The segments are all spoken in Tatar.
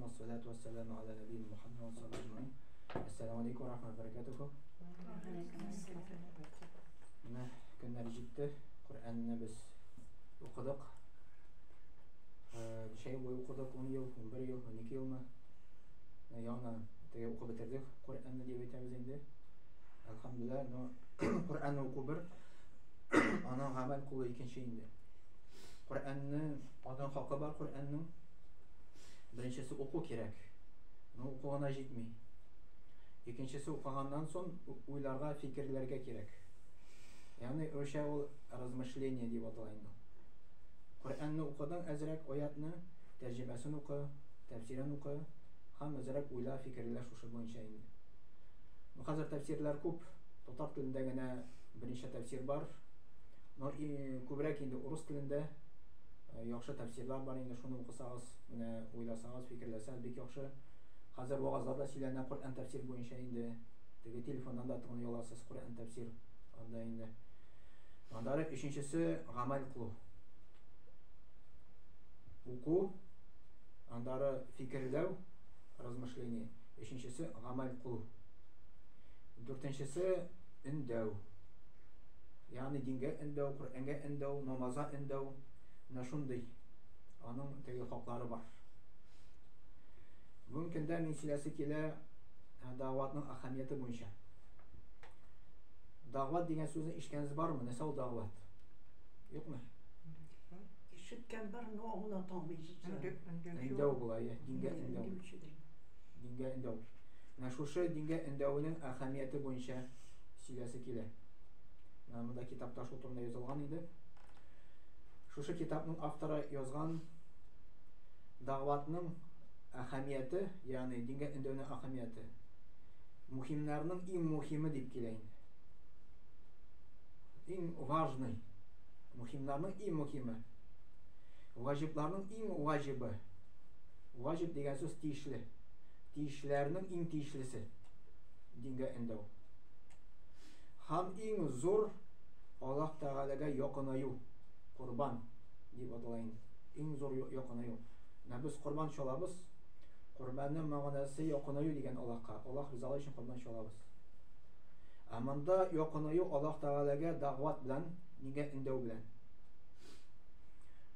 والصلاة والسلام على نبينا محمد وصحبه أجمعين. السلام عليكم ورحمة الله وبركاته. كنا رجعت Kur'an'ı biz okuduk. Bir şey boyu okuduk, 10 yıl, 11 yıl, 12 yıl mı? Yani okuyup bitirdik Kur'an'ı diye bitemiz indi. Elhamdülillah, Kur'an'ı okuyup ana amel kulu ikinci indi. Kur'an'ın adam hakkı var, Kur'an'ın birincisi oku gerek. Okuyana yetmiyor. İkincisi okugandan son uylarga, fikirlerge gerek. Yani o şey ol razmышление diye atalaydı. Kur'an'ı okudan azrak ayetni tercümesini oku, tefsirini oku, hem azrak uyla fikirler şu boyunca indi. Hazır tefsirler küp, Tatar dilinde gene birinci tefsir var. Kübrek indi Rus dilinde yaxşı tefsirler var indi şunu okusanız, mene uylasanız, fikirleseniz bek yaxşı. Hazır vaazlarda silenen Kur'an tefsir boyunca indi. Tege telefondan da tanı yolasız Kur'an tefsir anda indi. Ondan üçüncüsü amel kılı. Oku, ondan fikirlev, razмышление. Üçüncüsü amel kılı. Dördüncüsü indev. Yani dinge indev, Kur'an'a indev, namaza indev, naşunday. Onun tege hakları var. Mümkün de meselesi kile davatın ahamiyeti boyunca. Davat degen sözünü işkeniz var mı? Nasıl davat? Yok mu? İşitken var mı? Onu tanımayacağız. İndev bulayı. Dinge indev. Dinge indev. Şu dinge indevinin ahamiyeti boyunca silesi kile. Yani burada kitapta şu turunda yazılgan idi. Şu kitabın avtarı yazgan davatının ahamiyeti, yani dinge indevinin ahamiyeti. Muhimlerinin en muhimi deyip kileyin. En важный. Muhimlerinin en muhimi. Vaciplarının en vacibi. Vacip degen söz tiyişli. Tiyişlerinin en tiyişlisi. Dinge indev. Hem en zor Allah Teala'ga yakınayu. Kurban deyip atalayın. En zor yakınayu. Biz kurban çalabız. Kurbanın manası yakınayu degen Allah'a. Allah biz Allah için kurban çalabız. Amanda yakınayu Allah Teala'ga davat bilen, dinge indev bilen.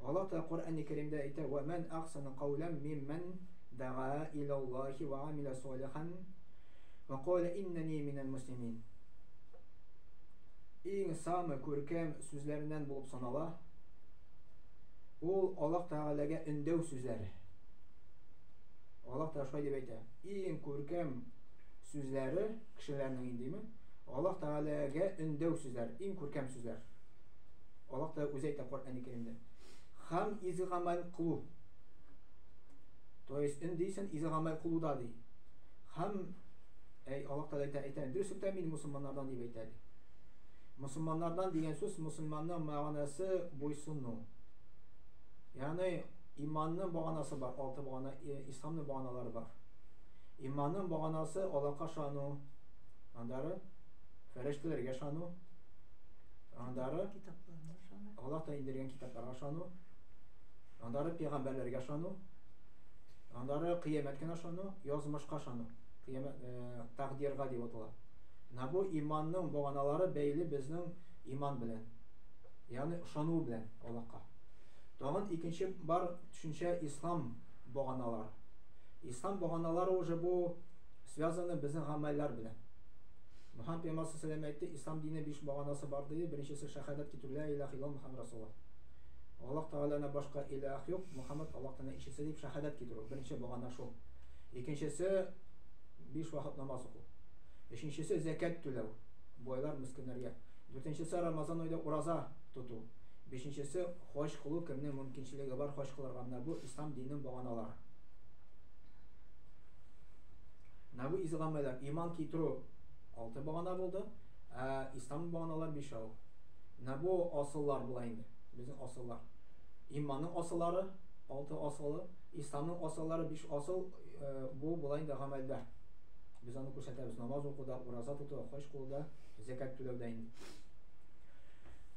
Allah Teala Kur'an-ı Kerim'de ayette: "Ve men ahsanu kavlen mimmen da'a ilallahi ve amile salihan ve qala inneni minel muslimin." En samı görkem sözlerinden bulup sanala. O Allah Teala'ga indev sözleri. Allah Teala şöyle deyip ayette: "En görkem sözleri kişilerinin indimi? Allah Teala'ga indev sözler, en görkem sözler." Allah Teala özü ayette Kur'an-ı Kerim'de. Ham izgamel kulu. To jest indiysen izgamel kulu da değil. Ham Allah Teala ayette "Dürüstlükte min Müslümanlardan" deyip ayette. Müslümanlardan diyen söz Müslümanın manası boysunlu. Yani imanın bağanası var, altı bağana, İslam'ın bağanaları var. İmanın bağanası Allah'a şanu, andarı, feriştelerge şanu, andarı, Allah da indirgen kitaplara şanu, andarı peygamberlerge şanu, andarı kıyametken şanu, yazmışka şanu, takdirga deyip otular. Bu imanın bağanaları beyli bizden iman bilen, yani şanu bilen Allah'a. Doğan ikinci var düşünce İslam bağanaları. İslam bağanaları oje bu связаны bizim ameller bilen. Muhammed Peygamber sallallahu aleyhi ve sellem İslam dini 5 bağanası var dedi. Birincisi şehadet ki la ilahe illallah Muhammed Resulullah. Allah Teala'na başka ilah yok. Muhammed Allah'tan eşitse deyip şehadet getiriyor. Birinci bağana şu. İkincisi 5 vakit namaz oku. Üçüncüsü zekat tölev. Boylar miskinlerge. Dördüncüsü Ramazan ayında uraza tutu. Beşincisi hoş kılı kimnin mümkünçiliği var hoş kılarganlar. Bu İslam dininin bağanaları. Bu izgameler iman kitru 6 bağana buldu. İslam'ın bağanaları 5 oldu. Bu asıllar bulaydı. Bizim asıllar. İmanın asılları 6 asılı. İslam'ın asılları 5 asıl bu bulaydı ameller. Biz onu ko'rsatamiz. Namoz o'qida, roza tutib, xo'sh qildi, zakat to'lavda indi.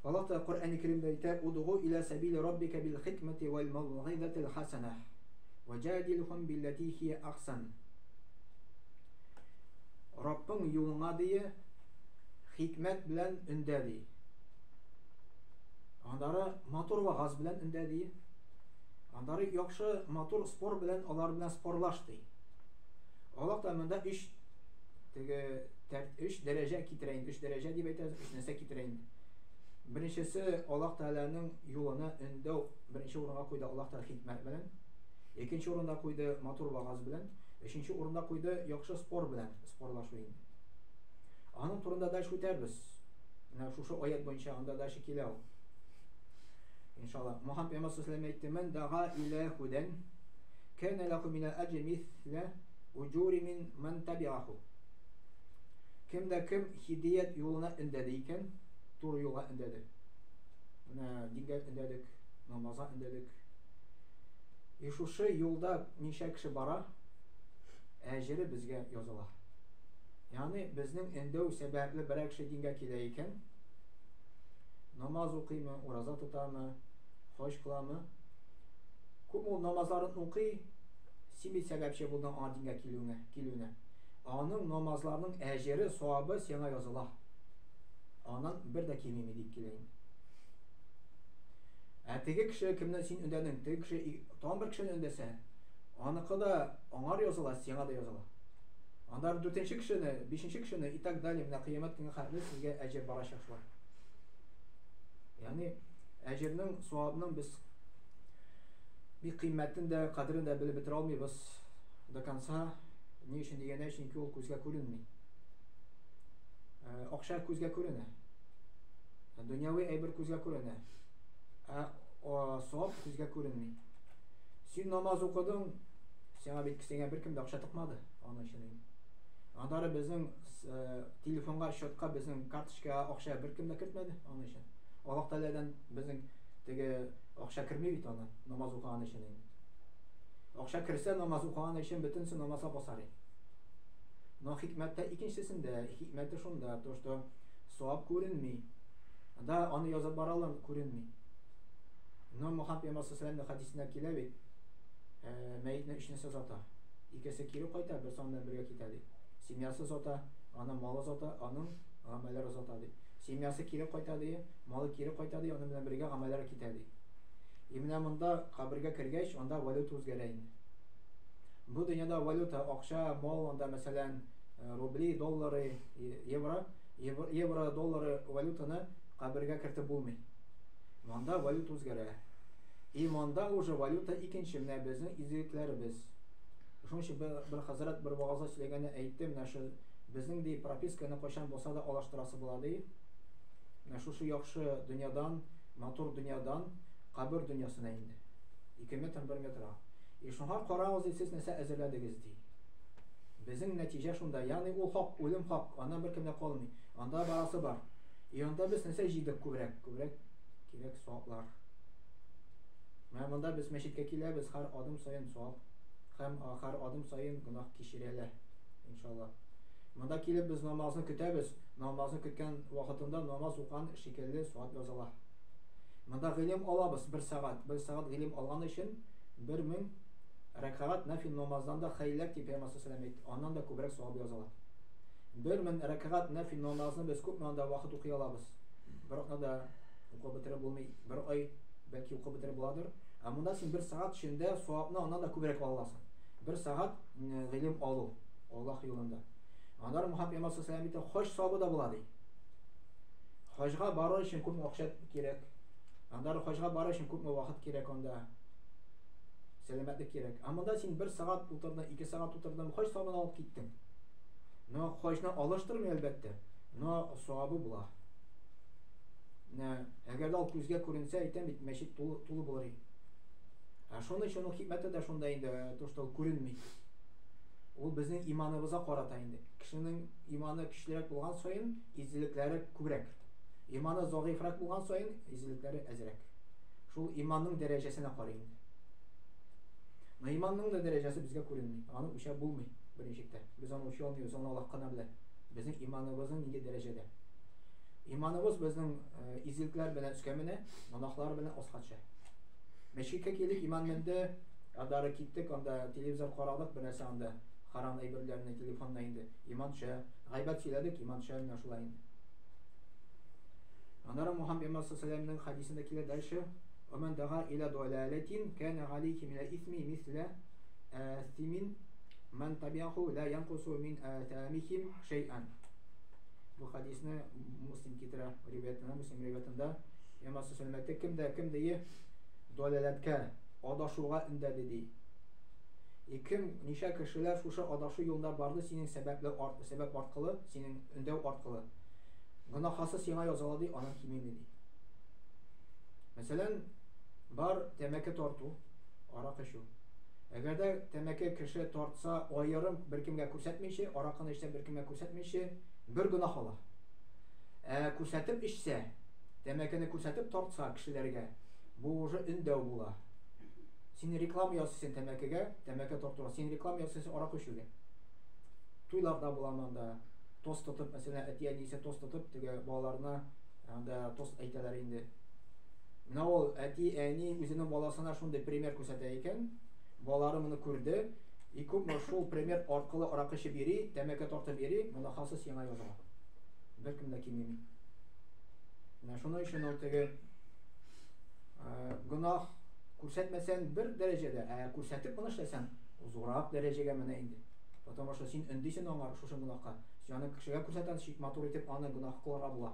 Allah Teala Kur'an-ı Kerim'de ayet: "Ud'u ila sabili rabbika bil hikmeti vel mev'izatil hasenah." وَجَادِلْهُمْ بِالَّتِي هِيَ أَحْسَنُ. Rabbin yoluna diye hikmet bilen ünde diye. Andары мотор ва газ белән үндә ди. Andары яхшы мотор спор белән алар белән спорлаш ди. Аллаһ та монда 3 дәрәҗә китерә инде. 3 дәрәҗә дип әйтә, 3 нәрсә китерә инде. Беренчесе Аллаһ Тәгаләнең юлына өндәү беренче урынга куйды Аллаһ Тәгалә хикмәт белән. Икенче урында куйды мотор ва газ белән. Өченче урында куйды яхшы спор белән спорлашу инде. Аның турында да шүтәрбез. Менә шушы аят буенча анда да килә ул. İnşallah. Muhammed Peygamber sallallahu aleyhi ve sellem men da'a ila huden kana lahu min al-ajri mithla ujuri min men tabi'ahu. Kim hidayet yoluna ündediyken doğru yola ündedi. Dinge ündedik, namaza ündedik. Şuşu yolda nişe kişi bara ecri bizge yazılar. Yani bizning ündeu sebepli bir kişi dinge kileyken namaz okuyma, oruç tutarma, hoş kılama. Kum namazlarını okuy, simi sebepçi buldan adinge kilüne. Anın namazlarının ecri, savabı sana yazılar. Anan bir de kimimi deyip kileyin. Tegi kişi kimden sin ündedin, tegi kişi tam bir kişinin ündese, anıkı da anar yazılar, sana da yazılar. Andar 4. kişini, 5. kişini itak dalim, ne kıyamet günü harbi sizge ecir baraşak var. Yani ecirinin, savabının biz bir kıymetini de, kadrini de bilip bitir almayız. Da kansa, ne için diyene çünkü o kuzga görünmüyor. Akşar kuzga görünür. Dünyavi eybir kuzga görünür. O savab kuzga görünmüyor. Sen namaz okudun, sana bir kim de akşa tıkmadı. Anlaşılayım. Andarı bizim telefonga, şotka, bizim kartışka akşa bir kim de kirtmedi. Anlaşılayım. Allah Teala'dan bizim tege akşa kirmeyi bit ondan namaz okuyan için. Akşa kirse namaz okuyan için bütünse namaza basar. No hikmette ikincisinde hikmette şunda işte savab görünmüyor. Da onu yazıp baralan görünmüyor. No Muhammed Peygamber sallallahu aleyhi ve sellem hadisinde kilebi meyitne işine sazata. İkisi kiri kaytar bir sondan birge kitadi. Simyası zata, ana malı zata, anın ameller zata di. Simyası kiri kaytadı, malı kiri kaytadı, onun bilen birge ameller kitadi. İmne bunda kabirge kirgeç, onda valut uzgereyin. Bu dünyada valuta, akşa, mal, onda mesela rubli, doları, euro, doları valutanı kabirge kirti bulmuyor. Onda valut uzgere. İmanda uca valuta ikinci bizim izleyiklerimiz. Şunun için bir hazret bir vaazda söylegende eyttim. Bizim de propiskani koşan bolsa da alaştırası buladı. Şu yaxşı dünyadan, matur dünyadan kabir dünyasına indi. 2 metre 1 metre. Şunlar qarağız siz nese ezerlediniz diye. Bizim netice şunda yani o hak, ölüm hak, ana bir kimde kalmıyor. Anda barası var. Onda biz nese jidik kübrek kirek soğuklar. Bunda biz meşitke kile biz her adım sayın soğuk. Hem her adım sayın günah kişireler. İnşallah. Bunda kile biz namazını kütəbiz. Namazını kütken vaxtında namaz okan şekilde soğuk yazılar. Bunda ilim alabız 1 saat. 1 saat ilim alan için 1000 rekat nafil namazdan da hayırlar ki Peygamber sallallahu aleyhi ve sellem ondan da kübrek soğuk yazılar. 1000 rekat nafil namazını biz kütmanda vaxt okuy alabız. Bırakna da oku bitire bulmayı. Bir ay belki oku bitire buladır. Ama sen 1 saat içinde soğukna ondan da kübrek alasın. 1 saat ilim alı. Allah yolunda. Onlar Muhammed Peygamber sallallahu aleyhi ve sellem hoş sahabı da buladı. Hoşga barır için küp vakit gerek. Onlar hoşga barır için küp vakit gerek onda. Selametlik gerek. Ama da sen 1 saat oturdun, 2 saat oturdun, hoş sahabını alıp gittin. No hoşna alıştırmıyor elbette. No sahabı bula. Eğer de gözge görünse ayten bit meşit tulu bulur. Şunun için o hikmeti de şunda indi. Toştal görünmüyor. O bizim imanımıza qarata indi. Kişinin imanı kişilerek bulgan soyun izlilikleri kübrek. İmanı zayıfrak bulgan soyun izlilikleri ezrek. Şu imanın derecesine qarayın. İmanın da derecesi bizge görünmüyor. Onu uşa bulmuyor birinçikte. Biz onu uşa olmuyoruz. Onu Allah qana bilir. Bizim imanımızın ince derecede. İmanımız bizim izlilikler bilen üskemine, monaklar bilen osqatça. Meşikke kelip iman mende Андары киттек, анда телевизор карадык, бер нәрсә анда харам әйберләрне телефонда инде. Иман төшә, гайбәт сөйләдек, иман төшә, менә шулай инде. Аннары Мухаммед саллаллаху алейхи ва саллямның хадисында килә дальше: "Оман дага иля дуалалатин кана алейхи мин исми мисла асимин ман табиаху ла янқусу мин атамихим шай'ан." Bu hadisni Müslim китерә риваятында, Müslim риваятында Пәйгамбер саллаллаху алейхи ва саллям кем дие дуалалаткә, адашуга өндәде ди. Кем ничә кешеләр шушы адашу юлында барды синең сәбәп аркылы, синең өндәү аркылы. Гынахасы сиңа языла ди, аның кимеме ди. Мәсәлән, бар тәмәке тарту, аракы шу. Әгәр дә тәмәке кеше тартса, аерым беркемгә күрсәтмичә, аракыны эчсә беркемгә күрсәтмичә, бер гынах ала. Күрсәтеп эчсә, тәмәкене күрсәтеп тартса кешеләргә, бу уже өндәү була. Син реклама ясыйсың тәмәкегә, тәмәке тартуга, син реклама ясыйсың аракы эчүгә. Туйларда буламанда тост тотып, мәсәлән, әти-әнисе тост тотып, теге балаларына анда тост әйтәләр инде. Менә ул әти-әни үзенең баласына шундый пример күрсәтә икән, балалары моны күрде, күпме шул пример аркылы аракы эчеп йөри, тәмәке тартып йөри, моны хасы сиңа языла. Беркем дә кимеми. Менә шуның өчен ул теге гынах күрсәтмәсәң бер дәрәҗәдә, күрсәтеп моны эшләсәң, зуррак дәрәҗәгә менә инде. Потому что син өндисең аңа шушы гынахка. Син аны кешегә күрсәтәсең, шик матур итеп аны гынах кылырга була.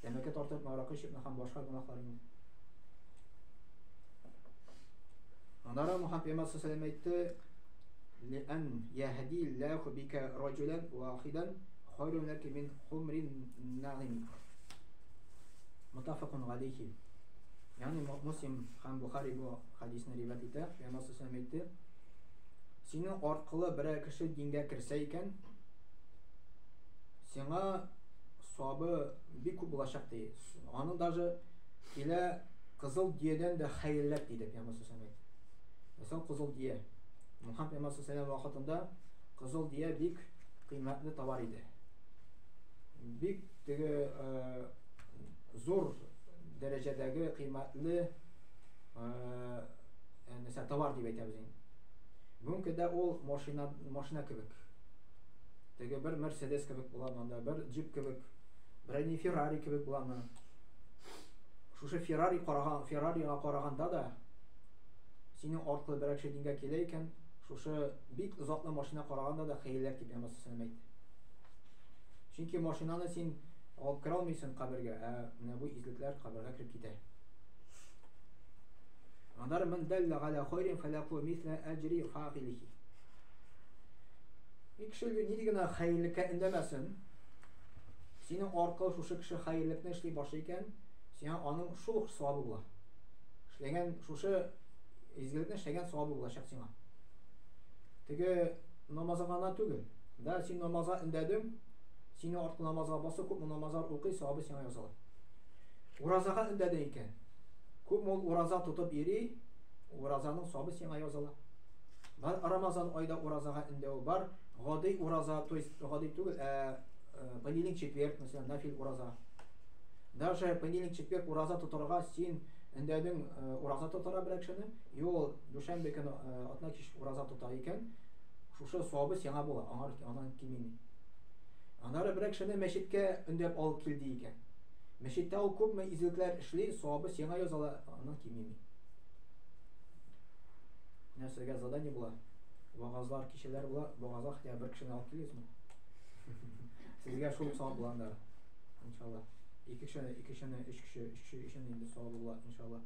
Тәмәке тартып, аракы эчеп, һәм башка гынахлар инде. Аннары Мухаммед саллаллаху алейхи ва саллям әйтте: "Лиан яһди Аллаху бика раҗулан вахидан хайрун лак мин хумрин нагим." Мутафакун алейхи. Yani Müslim һәм Бухари бу хадисны риваят итә. Пәйгамбер саллаллаху алейхи ва саллям әйтте: "Синең аркылы берәр кеше дингә керсә икән, сиңа савабы бик күп булачак ди. Аның даже килә кызыл диядән дә хәерләп диде Пәйгамбер саллаллаху алейхи ва саллям. Мәсәлән, кызыл дия. Мухаммед саллаллаху алейхи ва саллям вакытында кызыл дия бик кыйммәтле товар иде. Бик теге зур дәрәҗәдәге кыйммәтле нәрсә товар дип әйтәбез инде. Бүгенге дә ул машина кебек. Теге бер Mercedes кебек була, анда бер Jeep кебек, бер Ferrari кебек була. Шушы Ferrariга караганда да синең аркылы берәр кеше дингә килә икән, шушы бик затлы машина караганда да хәерләп дип Пәйгамбер саллаллаху алейхи ва саллям әйтте. Чөнки машинаны син алып кера алмыйсың кабергә, менә бу излекләр кабергә кирип китә. Аннары мен дәллә галя хайрин фалаку мисла аҗри фаилихи. Кеше ни дигән хәерлеккә индәмәсен. Синең аркылы шушы кеше хәерлекне эшли башлый икән, сиңа аның шул савабы була. Эшләгән шушы изгелекне эшләгән савабы булачак сиңа. Теге намазга гына түгел. Да син намазга индәдең, сине аркылы намазга басы күп намазлар укый, савабы сиңа языла. Уразага индәдең икән. Күп мул ураза тотып йөри, уразаның савабы сиңа языла. Бар Рамазан айда уразага индәү бар, гади ураза, то есть гади түгел, понедельник, четверг, мәсәлән, нафил ураза. Даже понедельник, четверг ураза тотарга син индәдең ураза тотара берәр кешене, ел дүшәмбе көне атна кич ураза тота икән, шушы савабы сиңа була, аңар кимеми. Аннары берәр кешене мәчеткә индәп алып килде икән. Мәчеттә ул күпме изгелекләр эшли, савабы сиңа языла, аңар кимеми. Нәрсәгә задание була? Вагазлар, кишәләр була, вагазга хотя бер кешене алып килесезме? Сезгә шул савап була анда. Иншалла. 2 кешене, 3 кеше өчен инде савап була, иншалла.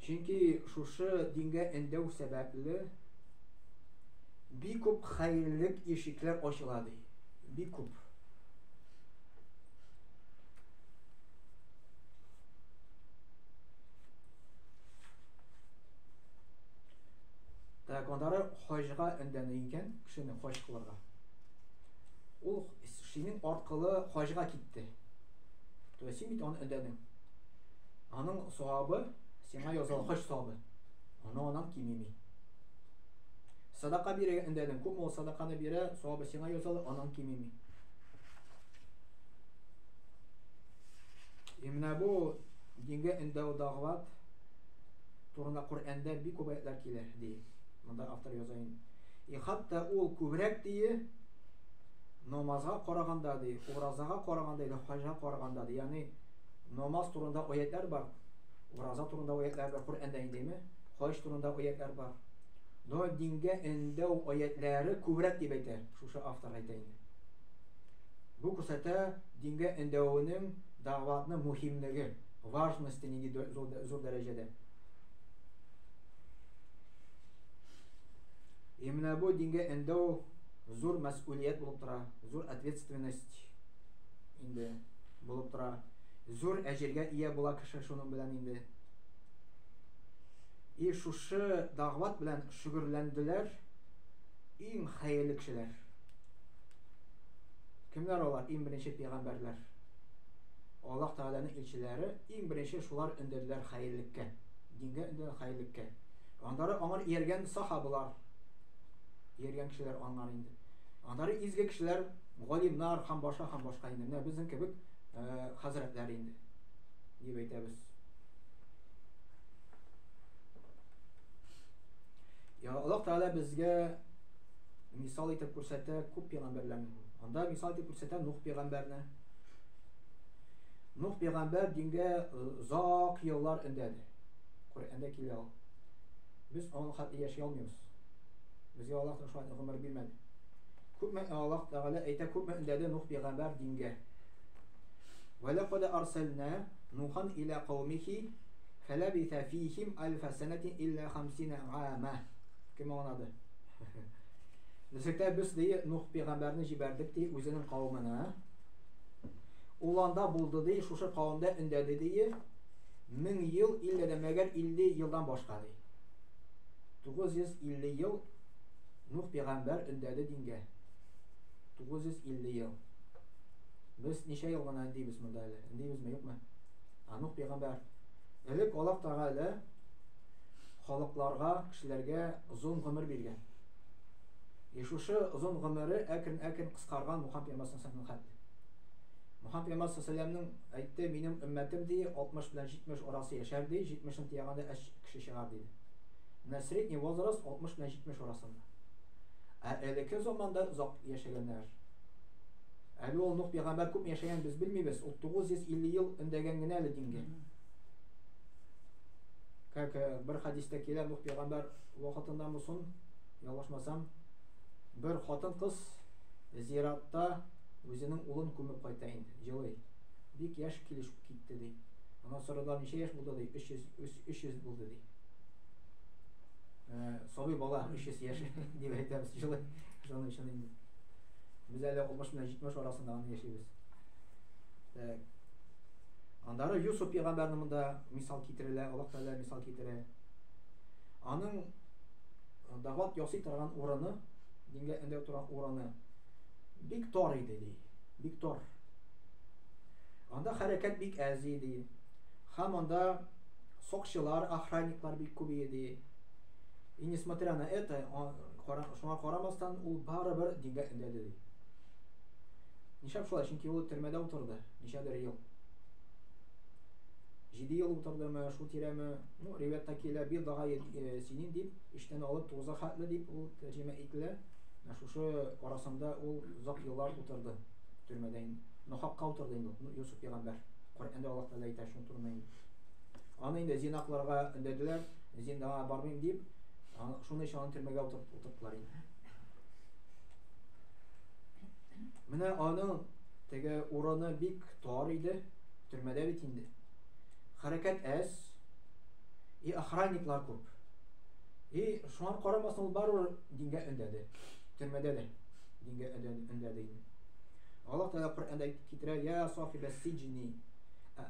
Чөнки шушы дингә индәү сәбәпле бик күп хәерлек ишекләр ачыла ди. Бик күп. Андары хаҗга индәне икән, кешене хаҗ кылырга. Ул синең аркылы хаҗга китте. То есть син бит аны индәдең. Аның савабы сиңа языла, хаҗ савабы. Анан кимеми. Садака бирә индәдең, күпме ул садаканы бирә, савабы сиңа языла, анан кимеми. Менә бу дингә индәү дәгъват турында Коръәндә бик күп аятьләр килә ди. Монда автор яза инде. Хәтта ул күбрәк ди намазга караганда ди, уразага караганда ди, хаҗга караганда ди. Ягъни намаз турында аятьләр бар, ураза турында аятьләр бар Коръәндә индеме? Хаҗ турында аятьләр бар. Но дингә эндәү аятьләре күбрәк дип әйтә. Шушы автор әйтә инде. Бу күрсәтә дингә эндәүнең дәгъватның мөһимлеге, важности нинди зур дәрәҗәдә. Именно бу дингә эндәү зур мәс'улият булып тора, зур ответственность инде булып тора. Зур әҗергә ия була кеше шуның белән инде. И шушы дәгъват белән шөгыльләнделәр иң хәерле кешеләр. Кемнәр алар? Иң беренче пәйгамбәрләр. Аллаһ Тәгаләнең илчеләре иң беренче шулар өндәделәр хәерлеккә, дингә өндәделәр хәерлekкә. Аннары аңар ияргән сахабалар, ияргән кешеләр аңар инде. Аннары изге кешеләр, галимнар һәм башка инде. Менә безнең кебек хәзрәтләр инде. Дип әйтәбез. Ya Allah Teala безгә мисал итеп күрсәтә күп пәйгамбәрләрне. Анда мисал итеп күрсәтә Нух пәйгамбәрне. Нух пәйгамбәр дингә зак еллар өндәде. Коръәндә килә ул. Без аны хәтта яши алмыйбыз. Безгә Аллаһ Тәгалә гомер бирмәде. Күпме Аллаһ Тәгалә әйтә, күпме өндәде Нух пәйгамбәр дингә. Ва лaqad arsalna Nuhan ila qawmihi falabitha fihim alf sanatin illa 50 ama. Kim anladı? Desəkdə biz deyə Nuh peyğəmbərini җибәрдек ди үзенең кавымына. Уланда булды ди, шушы кавымда өндәде ди 1000 ел иллә мәгәр 50 елдан башка ди. 950 ел Nuh peyğəmbər өндәде дингә. 950 ел. Biz ничә ел гына дибез монда әле? Дибезме, юкмы? Nuh peyğəmbər элек Аллаһ Тәгалә халыкларга, кешеләргә озын гомер биргән. Шушы озын гомере әкрен кыскарган Мухаммад пәйгамбәрнең хәтле. Мухаммад пәйгамбәрнең әйтте, минем өммәтем ди 60 белән 70 арасы яшәр ди, 70-ын тияганда кеше чыгар диде. Менә средний возраст 60 белән 70 арасында. Элекке заманда озак яшәгәннәр. Әле ул Нух пәйгамбәр күп яшәгән без белмибез. Ул 950 ел өндәгән генә әле дингә. Как bir хадистә килә, Нух пәйгамбәр вакытында мусын, ялгышмасам, bir хатын кыз зиратта үзенең улын күмеп кайта инде, җылый. Бик яшь килеш китте ди. Аннан соңрадан ничә яшь булды ди? 300 булды ди. Сабый бала 300 яшь дип әйтәбез, җылый. Шуның өчен инде. Без әле 60 белән 70 арасында аны яшибез. Андары Юсуф пәйгамбәрне монда мисал китерелә, Аллаһ Тәгалә мисал китерә. Аның дәгъват ясый торган урыны, дингә өндә торган урыны бик тар иде ди. Бик тар. Анда хәрәкәт бик әз иде. Һәм анда сакчылар, охранниклар бик күп иде. И несмотря на это, шуңа карамастан ул барыбер дингә өндәде ди. Нишәп шулай? Чөнки ул төрмәдә утырды. Ничәдер ел. 7 ел утырдымы, шул тирәме, ну, риваятта килә, bir daha синин дип, иштән алып туза хәтле дип ул тәрҗемә ителә. Шушы арасында ул озак еллар утырды төрмәдә инде. Нохакка утырды инде Юсуф пәйгамбәр. Коръәндә Аллаһ Тәгалә әйтә шуны турында инде. Аны инде зинакларга өндәделәр, зиндага бармыйм дип, шуны өчен аны төрмәгә утырттылар инде. Менә аның теге урыны бик тар иде, төрмәдә бит инде. Хәрәкәт әз, и охранниклар күп. И шуңа карамастан ул барыбер дингә өндәде. Төрмәдә дә дингә өндәде инде. Аллаһ Тәгалә Коръәндә китерә: "Я сахибас сиҗни,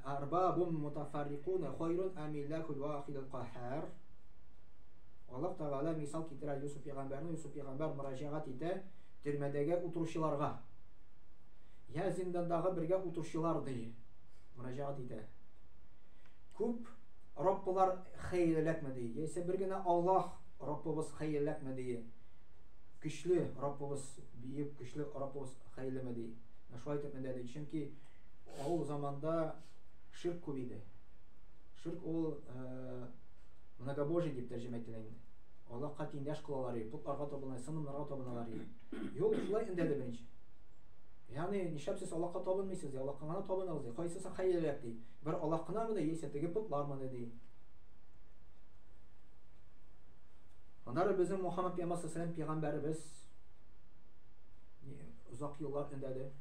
арбабун мутафарриқуна хайрун ам illahul wahidul qahhar." Аллаһ Тәгалә мисал китерә Юсуф пәйгамбәрне, Юсуф пәйгамбәр мөрәҗәгать итә төрмәдәге утыручыларга. Я зиндандагы бергә утыручылар ди. Мөрәҗәгать итә. Күп Раббылар хәерләкме ди. Яисә бер генә Аллаһ Раббыбыз хәерләкме ди. Көчле Раббыбыз, биек көчле Раббыбыз хәерлеме ди. Шулай итеп өндәде. Чөнки ул заманда ширк күп иде. Ширк ул Многобожие дип тәрҗемә ителә инде. Аллаһка тиңдәш кылалар, путларга табыналар, сынамнарга табыналар. Юк, шулай өндәде беренче. Ягъни нишләп сез Аллаһка табынмыйсыз? Аллаһка гына табыналар. Кайсысы хәерлерәк ди? Бер Аллаһ гынамы да, яисә теге путлармы ди? Аннары безнең Мөхәммәд пәйгамбәребез узак еллар өндәде.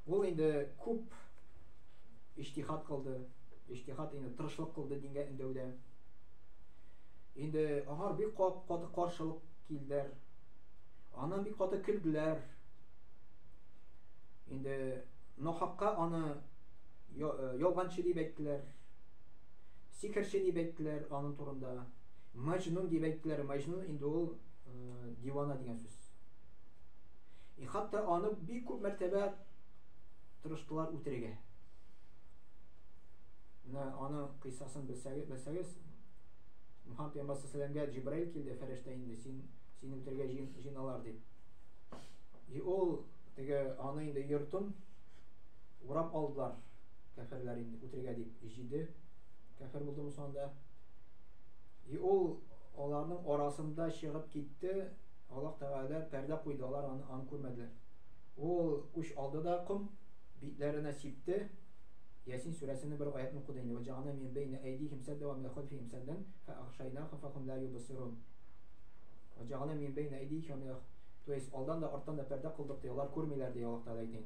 Ул инде күп иҗтиһад кылды. İçtihat inде тырышлык кылды дингә өндәүдә. Инде аңар бик каты каршылык килдер. Аннан бик каты көлделәр. Инде нахакка аны ялганчы дип әйттеләр. Сихерче дип әйттеләр аның турында. Мәҗнун дип әйттеләр. Мәҗнун инде ул дивана дигән сүз. Хәтта аны бик күп мәртәбә тырыштылар үтерергә. Аны кыйссасын белсәгез, Мөхәммәд пәйгамбәр саллаллаһу Җибраил килде, фәрештә инде, син үтергә җыйналар дип. Ул теге аны инде йортын урап алдылар, кафирләр инде үтергә дип. Җиде кафир булды сонда. Ул аларның арасында чыгып китте. Аллаһ Тәгалә пәрдә куйды, алар аны күрмәделәр. Ул күч алды да ком битләренә сипте. Ясин сүрәсенең бер аятын укыды инде. Ваҗана мин бейне айдихим садда ва мин халфихим саддан фа ахшайнаха фахум ла юбсирун. Ваҗана мин бейне айдихим, то есть алдан да арттан да пәрдә кылдык ди, алар күрмиләр ди Аллаһ Тәгалә әйтә.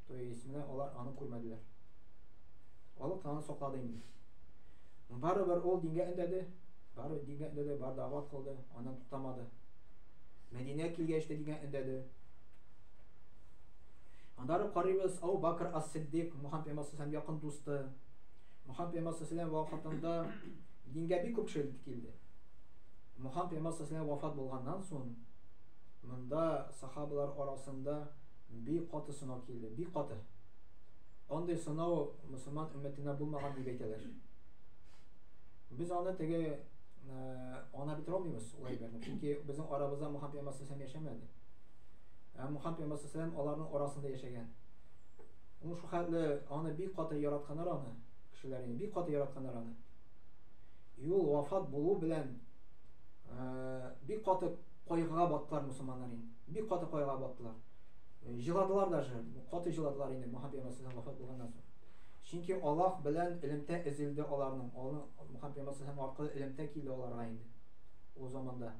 То есть менә алар аны күрмәделәр. Аллаһ аны саклады инде. Барыбер ул дингә өндәде, бар дават кылды, аннан туктамады. Мәдинәгә килгәч тә дингә өндәде. Аннары карыйбыз Абу Бакр ас-Сиддик, Мөхәммәд пәйгамбәр якын дусты. Мөхәммәд пәйгамбәр вакытында дингә бик күп кеше килде. Мөхәммәд пәйгамбәр вафат булганнан соң монда сахабалар арасында бик каты сынау килде, бик каты. Андый сынау мөселман өммәтенә булмаган дип әйтәләр. Без аны теге ана бит алмыйбыз улай берне. Чөнки безнең арабызда Мөхәммәд пәйгамбәр яшәмәде. Мөхәммәд пәйгамбәр аларның арасында яшәгән. Ул шу хәтле аны бик каты яратканнар аны, кешеләрне бик каты яратканнар аны. Ул вафат булу белән бик каты кайгыга баттылар мусламаннар инде. Бик каты кайгыга баттылар. Җыладылар даже, каты җыладылар инде Мөхәммәд пәйгамбәр вафат булганнан соң. Чөнки Аллаһ белән илемтә эзелде аларның. Мөхәммәд пәйгамбәр аркылы илемтә килде аларга инде. Ул заманда.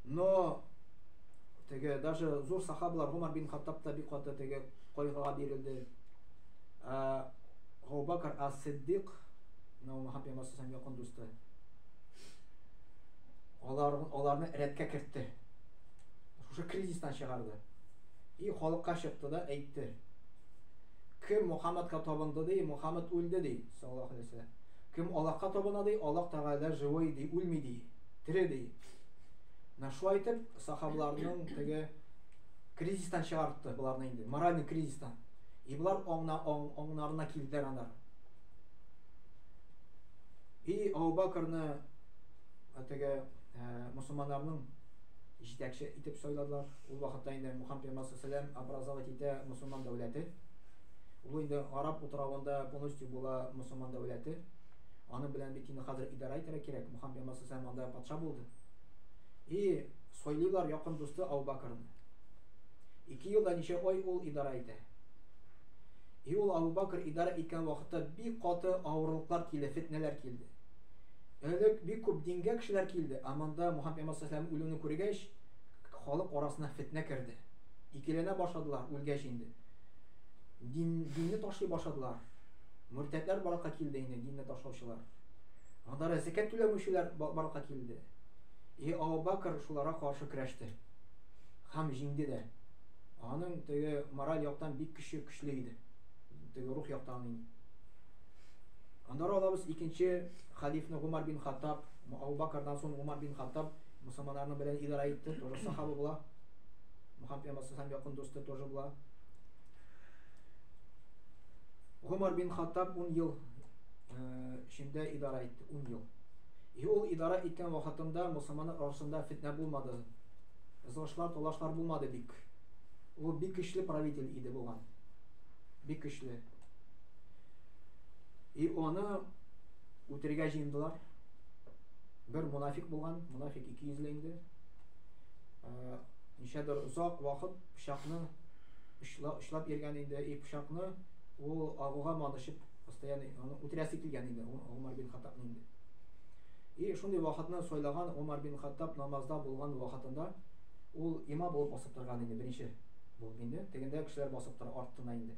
Но теге даже зур сахабалар Умар бин Хаттаб та бик каты теге кайгыга бирелде. Абу Бакр ас-Сиддик, Мөхәммәд пәйгамбәр якын дусты. Аларны рәткә кертте. Шушы кризистан чыгарды. Халыкка чыкты да әйтте. Кем Мөхәммәдкә табынды ди, Мөхәммәд үлде ди, саллаллаһу алейһи ва саллям. Кем Аллаһка табына ди, Аллаһ Тәгалә живой ди, үлми ди, тире ди. Шулай итеп, сахабаларның теге кризистан чыгартты буларны инде, моральный кризистан. Булар аңнарына килделәр аннар. Абу Бакрны теге мусламаннарның җитәкче итеп сайладылар. Ул вакытта инде Мөхәммәд пәйгамбәр образовать итә мусламан дәүләте. Ул инде араб утравында полностью була мусламан дәүләте. Аны белән бит инде хәзер идара итәргә кирәк. Мөхәммәд пәйгамбәр анда патша булды. Сойлыйлар якын дусты Абу Бакрны. 2 елда ничә ай ул идара итә. Ул Абу Бакр идара иткән вакытта бик каты авырлыклар килде, фитнәләр килде. Элек бик күп дингә кешеләр килде. Аманда Мөхәммәд пәйгамбәр үлүне күргәч, халык арасына фитнә керде. Икеләнә башладылар үлгәч инде. Динне ташлый башладылар. Мөртәтләр баракка килде инде, динне ташлаучылар. Анда зәкят түләмүчеләр баракка килде. Абу Бакр шуларга каршы көрәште. Һәм җиңде дә. Аның теге мораль яктан бик көчле иде. Теге рух яктан инде. Аннары алабыз икенче халифны Умар бин Хаттаб, Абу Бакрдан соң Умар бин Хаттаб мусламаннарны белән идара итте, тоже сахаба була. Мөхәммәд пәйгамбәр якын дусты тоже була. Умар бин Хаттаб 10 ел içində idara итте, 10 ел. Ул идара иткән вакытында мусламаннар арасында фитнә булмады. Зошлар, толашлар булмады бик. Ул бик көчле правитель иде булган. Бик көчле. Аны үтерергә җыендылар. Бер мунафик булган, мунафик 200 инде. Ничәдер озак вакыт пычакны очлап йөргән инде. Пычакны ул агуга манышып, постоянно аны үтерәсе килгән инде, Умар бин Хаттабны инде. Шундый вакытны сайлаган Умар бин Хаттаб намазда булган вакытында ул имам булып басып торган инде, беренче булып инде. Тегендә кешеләр басып тора артына инде.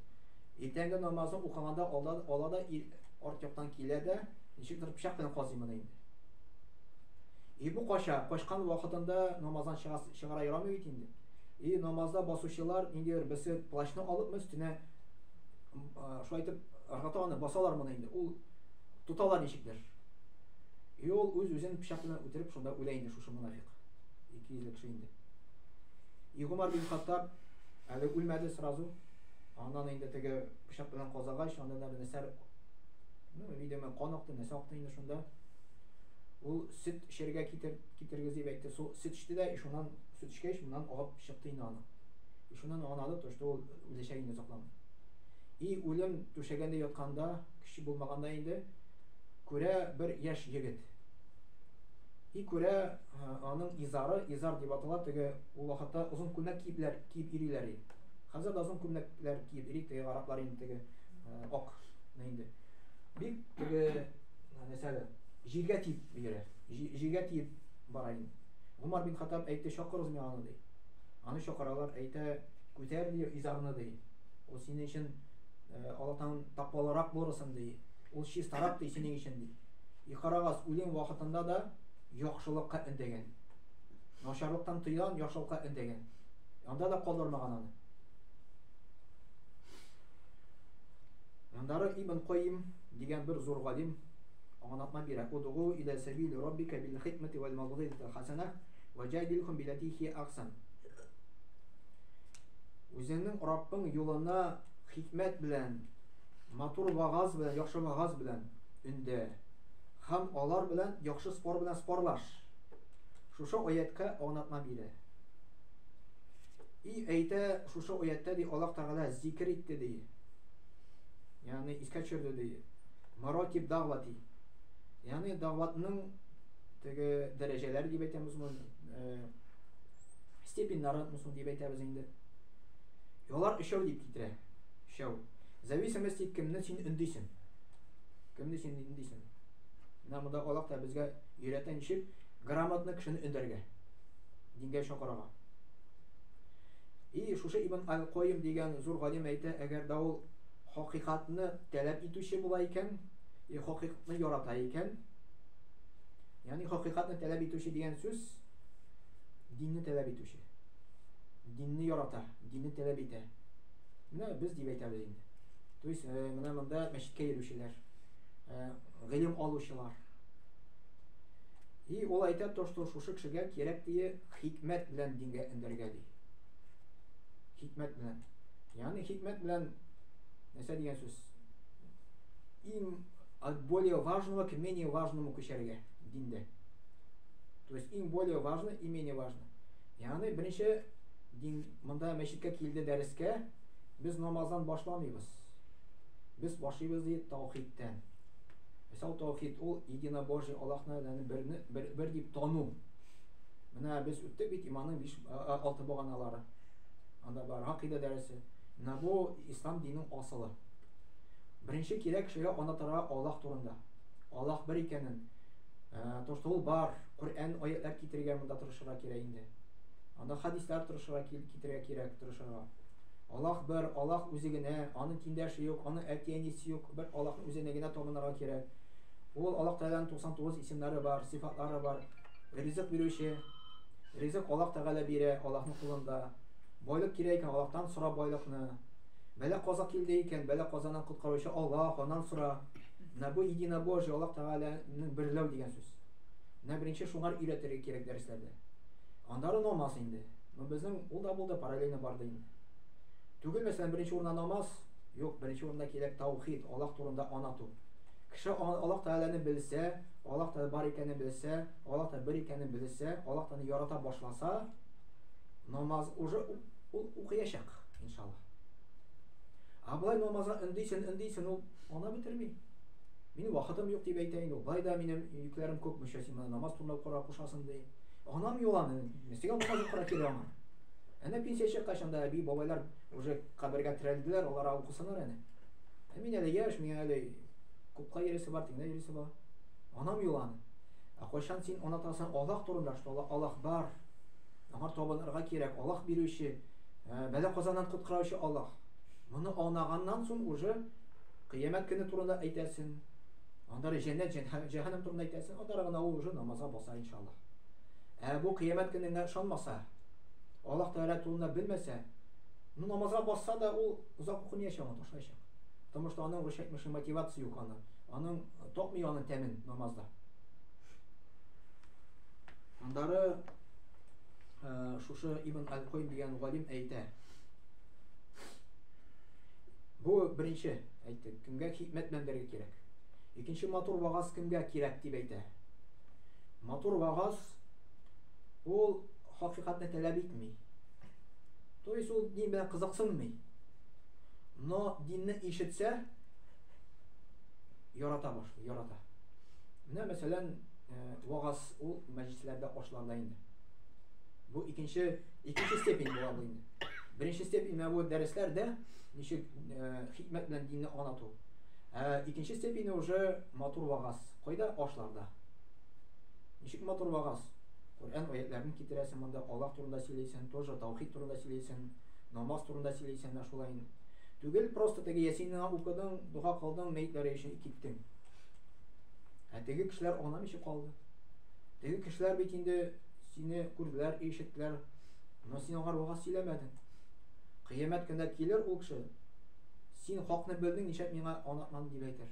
Иртәнге намазны укыганда алада арт яктан килә дә, ничектер пычак белән казый моны инде. Бу качкан вакытында намаздан чыгара ярамый бит инде. Намазда басучылар инде берсе плащны алып өстенә шулай итеп ыргытаны басалар моны инде. Ул туталар ничектер. Ул үз-үзен пычак белән үтереп шунда үлә инде шушы мунафик. 200 кеше инде. Умар бин Хаттаб әле үлмәде сразу. Аннан инде теге пычак белән казагач, анда да нәрсә, видимо, кан акты, нәрсә акты инде шунда. Ул сөт эчәргә китергез дип әйтте. Сөт эчте дә, шуннан сөт эчкәч, моннан агып чыкты инде аны. Шуннан анады, то что ул үләчәк инде сакламый. Үлем түшәгәндә ятканда, кеше булмаганда инде күрә бер яшь егет. Күрә аның изар дип атала, теге ул вакытта озын күлмәк киеп ириләр. Хәзер дә озын күлмәкләр киеп ири, теге араклар инде теге ак инде. Бик теге нәрсәле җиргә тип йөрә. Җиргә тип бара инде. Умар бин Хаттаб әйтте, чакырыз мин аны ди. Аны чакыралар, әйтә, күтәр ди изарны ди. Ул синең өчен Аллаһтан тапалырак булырсың ди. Ул чистарак ди синең өчен ди. Карагыз, үлем вакытында да яхшылыкка өндәгән. Начарлыктан тыйган, яхшылыкка өндәгән. Анда да калдырмаган аны. Андары Ибн Кайим дигән бер зур галим аңлатма бирә. Удгу иля сабили раббика бил хикмати вал мавдидати хасана ва жадилхум биллати хи ахсан. Үзеңнең Раббың юлына хикмәт белән, матур вагаз белән, яхшы вагаз белән үндә, һәм алар белән яхшы спор белән спорлаш. Шушы аятка аңлатма бирә. Әйтә, шушы аятта ди Аллаһ Тәгалә зикр итте ди. Yani искә төшерде ди. Маратиб дәгъвати. Yani дәгъватның теге дәрәҗәләре дип әйтәбез моны. Степеннары дип әйтәбез инде. Алар өчәү дип китерә. Өчәү. Зависимости кемне син өндисең. Кемне син өндисең. Монда Аллаһ та безгә өйрәтә ничек грамотны кешене өндәргә. Дингә чакырага. Шушы Ибн Аль-Кайим дигән зур галим әйтә, әгәр дә ул хакыйкатьне таләп итүче була икән, хакыйкатьне ярата икән, ягъни хакыйкатьне таләп итүче дигән сүз динне таләп итүче. Динне ярата, динне таләп итә. Менә без дип әйтәбез инде. То есть менә монда мәчеткә йөрүчеләр, гыйлем алучылар. Ул әйтә, что шушы кешегә кирәк ди хикмәт белән дингә өндәргә ди. Хикмәт белән. Ягъни хикмәт белән нәрсә дигән сүз? От более важного к менее важному күчәргә диндә. То есть более важно и менее важно. Ягъни беренче дин монда мәчеткә килде дәрескә, без намаздан башламыйбыз. Без башлыйбыз ди таухидтан. Мәсәл таухид ул единобожие Аллаһны бер дип тану. Менә без үттек бит иманның 5-6 баганалары. Анда бар гакыйда дәресе. Менә бу ислам диненең асылы. Беренче кирәк кешегә аңлатырга Аллаһ турында. Аллаһ бер икәнен. То что ул бар, Коръән аятлар китергә монда тырышырга кирәк инде. Анда хадислар тырышырга китергә кирәк тырышырга. Аллаһ бер, Аллаһ үзе генә, аның тиңдәше юк, аның әтиянисе юк, бер Аллаһның үзенә генә табынырга кирәк. Ул Аллаһ Тәгаләнең 99 исемнәре бар, сифатлары бар. Ризык бирүче. Ризык Аллаһ Тәгалә бирә, Аллаһның кулында. Байлык кирәк икән, Аллаһтан сора байлыкны. Бәла каза килде икән, бәла казаннан коткаручы Аллаһ, аннан сора. Менә бу единобожие Аллаһ Тәгаләнең берләү дигән сүз. Менә беренче шуңар өйрәтергә кирәк дәресләрдә. Андары намаз инде. Безнең ул да булды, параллельно барды инде. Түгел мәсәлән беренче урында намаз, юк, беренче урында кирәк таухид, Аллаһ турында аңлату. Кеше Аллаһ Тәгаләне белсә, Аллаһ Тәгалә бар икәнен белсә, Аллаһ Тәгалә бер икәнен белсә, Аллаһ Тәгаләне ярата башласа, намаз уже ул укыячак, иншаллах. Абылай намазга өндисен, ул ана битерми. Минем вакытым юк дип әйтә инде ул. Байда минем йөкләрем күп мөшәсин, намаз турында укырга кушасың ди. Анам юланы. Нигә намаз укырга кирәк аңа? Әнә пенсия чыккачанда әби, бабайлар уже кабергә терәлделәр, алар укысыннар әнә. Мин әле яшь, мин әле күпкә йөресе бар, тиңдә йөресе бар. Анам юланы. Кайчан син онатасың Аллаһ турында, что Аллаһ бар. Аңа табынырга кирәк, Аллаһ бирүче, бәла казаннан коткараучы Аллаһ. Моны анаганнан соң уже кыямәт көне турында әйтәсең. Анда җәннәт, җәһәннәм турында әйтәсең, анда гына ул уже намазга баса иншаллаһ. Бу кыямәт көненә ышанмаса, Аллаһ Тәгалә турында белмәсә, намазга бassa да ул узак укымаячак, ташлаячак. Потому что аның рушайтмышы мотивация юк аның. Аның топмый аның тәмен намазда. Андары шушы Ибн Аль-Койм дигән галим әйтә. Бу беренче әйтте, кемгә хикмәт мәндәргә кирәк. Икенче матур вагаз кемгә кирәк дип әйтә. Матур вагаз ул хакыйкатьне таләп итми. То есть ул дин белән кызыксынмый. Но динне ишетсә ярата башлый, ярата. Менә мәсәлән, вагаз ул мәҗлесләрдә ашларда инде. Бу икенче степень була бу инде. Беренче степень менә бу дәресләрдә ничек хикмәт белән динне аңлату. Икенче степень уже матур вагаз. Кайда ашларда? Ничек матур вагаз? Коръән аятларын китерәсең, монда Аллаһ турында сөйләйсең, тоже таухид турында сөйләйсең, намаз турында сөйләйсең, шулай инде. Түгел просто теге Ясинны укыдың, дуга кылдың, мәйтләре өчен киттең. Теге кешеләр аңламый калды. Теге кешеләр бит инде сине күрделәр, ишеттеләр, но син аңар вагаз сөйләмәдең. Кыямәт көндә килер ул кеше. Син хакны белдең, ничек миңа аңлатмадың дип әйтер.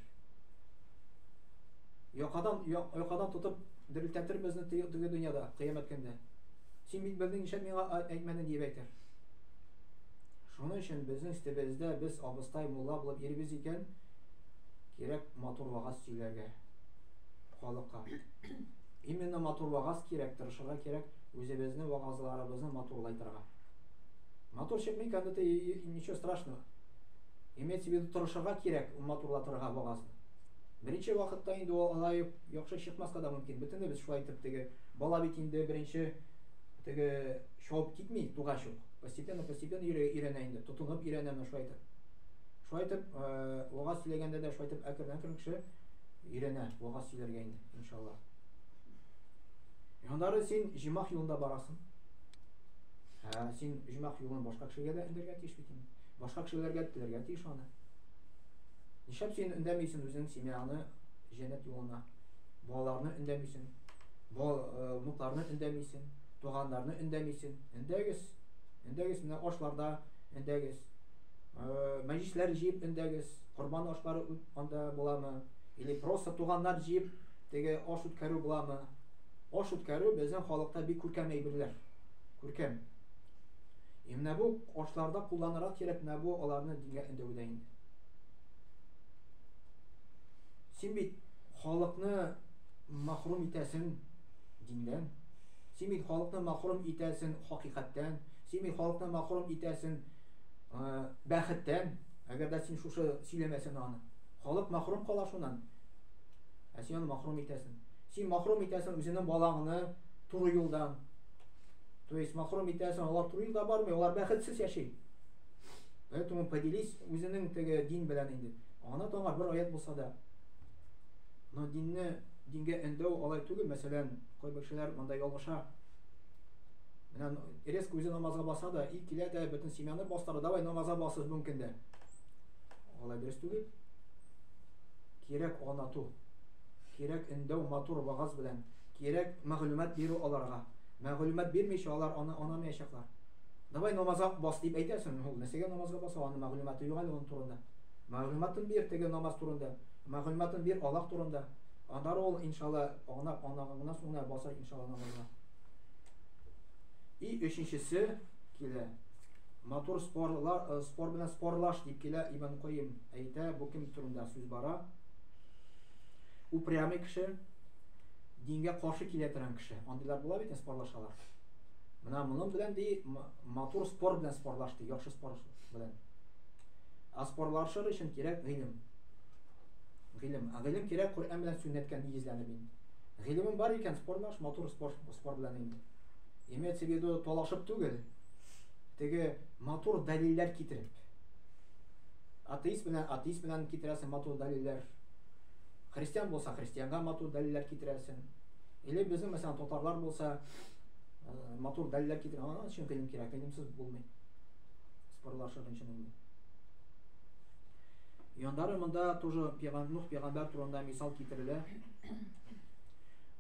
Якадан тотып дирелтәтер безне теге дөньяда, кыямәт көндә. Син бит белдең, ничек миңа әйтмәдең дип әйтер. Шуның өчен безнең стебездә без абыстай мулла булып йөрибез икән, кирәк матур вагаз сөйләргә халыкка. Именно матур вагаз кирәк, тырышырга кирәк, үзебезнең вагазларыбызны матурлайтырга. Матур чыкмый икән дә ничего страшного. Имеется в виду, тырышырга кирәк матурлатырга вагазны. Беренче вакытта инде ул алай яхшы чыкмаска да мөмкин. Бөтенләй без шулай итеп теге бала бит инде беренче теге шоп китми, тугач юк. Постепенно өйрәнә инде, тотынып өйрәнәме шулай итеп. Шулай итеп вагаз сөйләгәндә дә шулай итеп әкрен кеше өйрәнә вагаз сөйләргә инде, иншаллаһ. Яндары син җимах юлында барасың. Син җимах юлын башка кешегә дә индергә тиеш бит инде. Башка кешеләргә теләргә тиеш аны. Нишәп син өндәмисең үзең семьяны җәннәт юлына? Балаларны өндәмисең. Внукларны өндәмисең. Туганнарны өндәмисең. Өндәгез менә ашларда өндәгез. Мәҗлесләр җыеп өндәгез. Корбан ашлары анда буламы? Или просто туганнар җыеп теге аш үткәрү буламы? Аш үткәрү безнең халыкта бик күркәм әйберләр. Күркәм. Менә бу ашларда кулланырга кирәк, менә бу аларны дингә өндәүдә инде. Син бит халыкны мәхрүм итәсең диндән. Син бит халыкны мәхрүм итәсең хакыйкатьтән. Син бит халыкны мәхрүм итәсең бәхеттән. Әгәр дә син шушы сөйләмәсәң аны. Халык мәхрүм кала шуннан. Син аны мәхрүм итәсең. Син мәхрүм итәсең үзеңнең балаңны туры юлдан. То есть мәхрүм итәсең, алар туры юлда бармый, алар бәхетсез яши. Поэтому поделись үзеңнең теге дин белән инде. Ана таңга бер аят булса да. Но дингә өндәү алай түгел, мәсәлән, кайбер кешеләр монда ялгыша. Менә резко үзе намазга баса да, килә дә бөтен семьяны бастырды, давай намазга басыз мөмкин дә. Алай дөрес түгел. Кирәк аңлату. Кирәк өндәү матур вагаз белән. Кирәк мәгълүмат бирү аларга. Мәгълүмат бирмичә алар аны аңламаячаклар. Давай намазга бас дип әйтәсең, ул нәрсәгә намазга баса, аны мәгълүматы юк әле ул турында. Мәгълүматын бир теге намаз турында. Мәгълүматын бир Аллаһ турында. Анда ул иншалла аңлаганнан соң баса иншалла намазга. И өченчесе килә. Матур спор белән спорлаш дип килә Ибн Койм әйтә, бу кем турында сүз бара. Упрямый кеше, дингә каршы килә торган кеше. Андыйлар була бит спорлашалар. Менә моның белән ди матур спор белән спорлаш ди, яхшы спор белән. Спорлашыр өчен кирәк гыйлем. Гыйлем. Гыйлем кирәк Коръән белән сөннәткә нигезләнеп инде. Гыйлемем бар икән, спорлаш, матур спор белән инде. Имеется в виду талашып түгел. Теге матур дәлилләр китереп. Атеист белән китерәсең матур дәлилләр. Христиан булса, христианга матур дәлилләр китерәсең. Или безнең мәсәлән татарлар булса, матур дәлилләр китерә. Аны өчен гыйлем кирәк, гыйлемсез булмый. Спорлашыр өчен инде. Яндары монда тоже Нух пәйгамбәр турында мисал китерелә.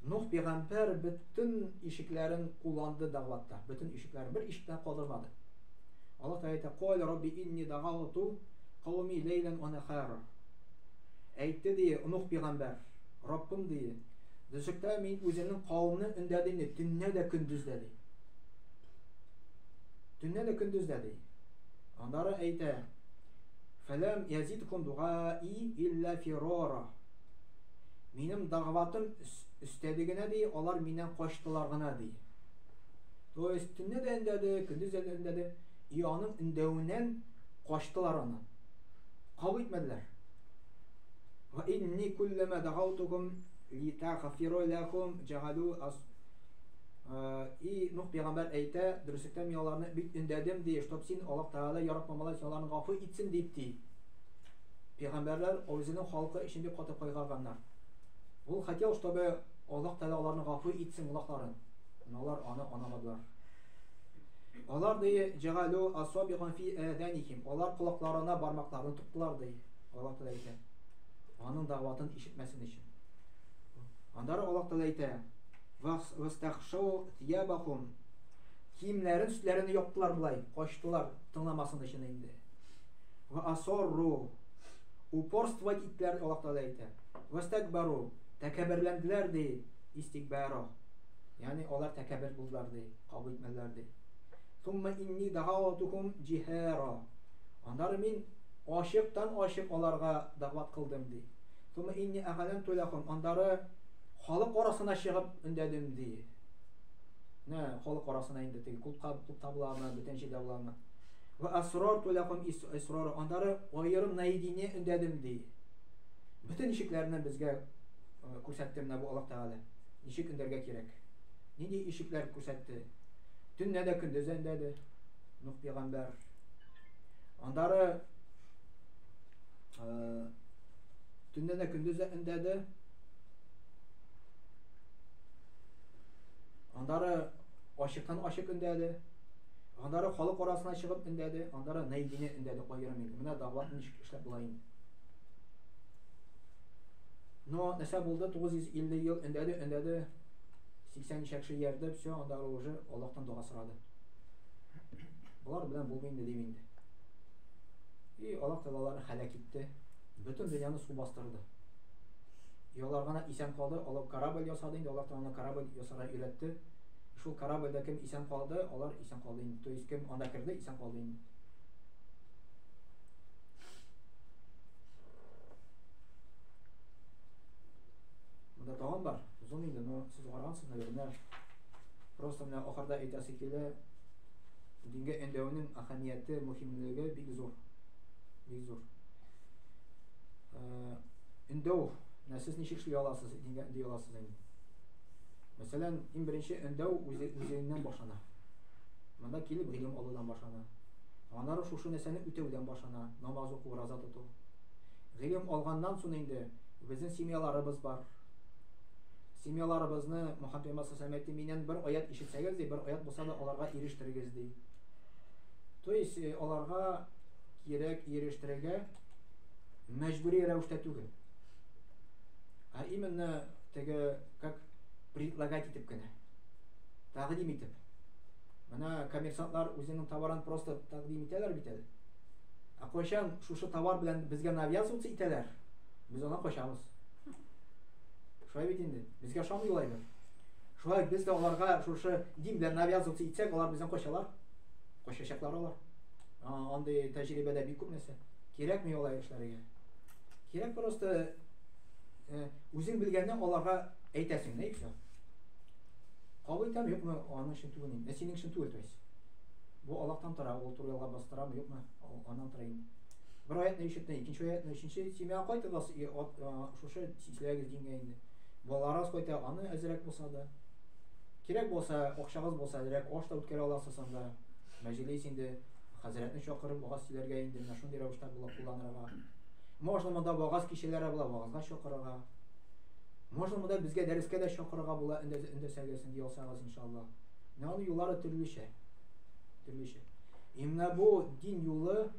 Нух пәйгамбәр бөтен ишекләрен кулланды дәгъватта. Бөтен ишекләр бер ишектән калдырмады. Аллаһ Тәгалә әйтә: "Калә Рабби инни дагавту кауми лейлан ва нахара." Әйтте ди Нух пәйгамбәр: "Раббым ди, düzlükte min үзенең кавымны өндәдене төнне дә көндез дә ди. Төнне дә көндез дә ди. Аннары әйтә: "Фәләм язидкум дугаи илля фирара." Минем дәгъватым өстәде генә ди, алар миннән качтылар гына ди. То есть төнне дә өндәде, көндез дә өндәде. И аның өндәвеннән качтылар аны. Кабул итмәделәр. Ва инни куллама дагавтукум литагфиру лакум джагалу ас и Нух пәйгамбәр әйтә, дөреслектә мин аларны бик өндәдем ди, чтоб син Аллаһ Тәгалә яратмамалар аларны гафу итсен дип ди. Пәйгамбәрләр үзенең халкы өчен бик каты кайгырганнар. Ул хотел, чтобы Аллаһ Тәгалә аларны гафу итсен гынахларын. Алар аны анамадылар. Алар ди джагалу асабиган фи аданихим. Алар кулакларына бармакларын туктылар ди. Аллаһ Тәгалә әйтә. Аның дәгъватын ишетмәсен өчен. Андары Аллаһ Тәгалә әйтә: "Вастахшау тиябахум." Киемнәрен үстләрен яптылар булай, качтылар тыңламасын өчен инде. Ва асарру. Упорство иттеләр, Аллаһ Тәгалә әйтә. Вастакбару. Тәкәбберләнделәр ди, истикбара. Ягъни алар тәкәббер булдылар ди, кабул итмәделәр ди. Сумма инни дагаватухум җиһара. Андары мин ачыктан-ачык аларга дәгъват кылдым ди. Сумма инни агаламту лахум. Андары халык арасына чыгып өндәдем ди. Халык арасына инде теге табыларны, бүтәнче дәвламы. Ва асрарту лахум исрара. Андары аерым наидине өндәдем ди. Бүтән ишекләрне безгә күрсәттем менә бу Аллаһ Тәгалә. Ничек өндәргә кирәк? Нинди ишекләр күрсәтте? Төнне дә көндез өндәде Нух пәйгамбәр. Андары төнне дә көндез өндәде. Андары ачыктан-ачык өндәде. Андары халык арасына чыгып өндәде. Андары наидине өндәде кайрым инде. Менә дәгъват ничек эшләп була инде. Но нәрсә булды? 950 ел өндәде. 80 шәкши ярды, все, андары уже Аллаһтан дуа сорады. Булар белән булмый инде дип инде. И Аллаһ Тәгаләне һәлак итте. Бөтен дөньяны су бастырды. Ялар гына исән калды. Алар корабль ясады инде. Аллаһ Тәгалә корабль ясарга өйрәтте. Шул корабльдә кем исән калды, алар исән калды инде. То есть кем анда кирде, исән калды инде. Монда тагын бар. Узын инде, но сез карагансыз, наверное. Просто менә ахырда әйтәсе килә, дингә өндәүнең әһәмияте, мөһимлеге бик зур. Бик зур. Өндәү, сез ничек эшли аласыз, дингә өндәй аласыз инде. Мәсәлән, иң беренче өндәү үзеннән башлана. Монда килеп гыйлем алудан башлана. Аннары шушы нәрсәне үтәүдән башлана, намаз уку, роза тоту. Гыйлем алганнан соң инде безнең семьяларыбыз бар. Семьяларыбызны Мөхәммәд пәйгамбәр саллаллаһу алейһи миннән бер аят ишетсәгез ди, бер аят булса да аларга ирештерегез ди. То есть аларга кирәк ирештерергә мәҗбүри рәвештә түгел. Именно теге как предлагать итеп кенә. Тәкъдим итеп. Менә коммерсантлар үзенең товарын просто тәкъдим итәләр бит әле. Кайчан шушы товар белән безгә навязываться итәләр, без аны качабыз. Шулай бит инде. Безгә шамыйлайлар. Шулай без дә аларга шушы дин белән навязываться итсәк, алар бездән качалар. Качачаклар алар. Андый тәҗрибәдә бик күп нәрсә. Кирәкми алай эшләргә. Кирәк просто үзең белгәнне аларга әйтәсең, нәй все. Кабул итәм, юкмы, аның өчен түгел инде. Синең өчен түгел, то есть. Бу Аллаһтан тора, ул турыга бастырамы, юкмы, аннан тора инде. Bir ayetni ишетте, икенче аятны, өченче семья кайтыгыз, шушы силәгез дингә инде. Балаларыгыз кайта, аны әзрәк булса да. Кирәк булса, акчагыз булса, дирәк аш та үткәрә аласыз анда. Мәҗлис инде хәзрәтне чакырып вагаз сөйләргә инде, менә шундый рәвештә була кулланырга. Можно монда вагаз кишеләре була, вагазга чакырырга. Можно монда безгә дәрескә дә чакырырга була, инде сәгәсен ялсагыз иншаллах. Менә аны юллары төрлечә. Төрлечә. Именно бу дин юлы,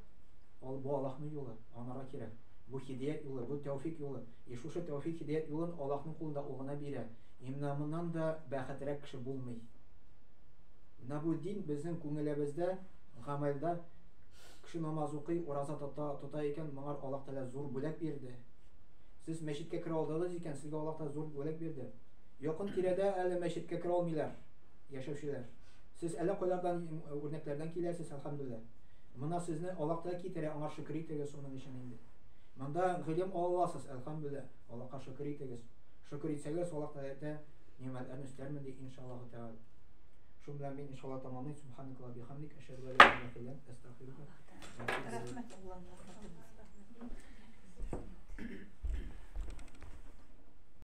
ал бу Аллаһның юлы, анара кирәк. Бу хидаят юлы, бу тәүфик юлы. И шушы тәүфик хидаят юлын Аллаһның кулында угына бирә. Именно моннан да бәхетрәк кеше булмый. Менә бу дин безнең күңелебездә, гамәлдә кеше намаз укый, ураза тота икән, моңар Аллаһ Тәгалә зур бүләк бирде. Сез мәчеткә керә алдыгыз икән, сезгә Аллаһ Тәгалә зур бүләк бирде. Якын тирәдә әле мәчеткә керә алмыйлар яшәүчеләр. Сез әле кайлардан үрнәкләрдән киләсез, әлхәмдүлилләh. Моны сезне Аллаһ Тәгалә китерә, аңа шөкр итегез шуның өчен инде. Монда гыйлем аласыз, әлхәмдүлилләh. Аллаһка шөкр итегез. Шөкр итсәгез, Аллаһ Тәгалә нимәтләрне өстәлмен ди иншаллаһ Тәгалә. Шул белән мин иншаллаһ тамамлыйм. Субханака ва бихамдик, әшһәдү ан ла илаһа илля анта, астагфирука. Рәхмәт Аллаһка.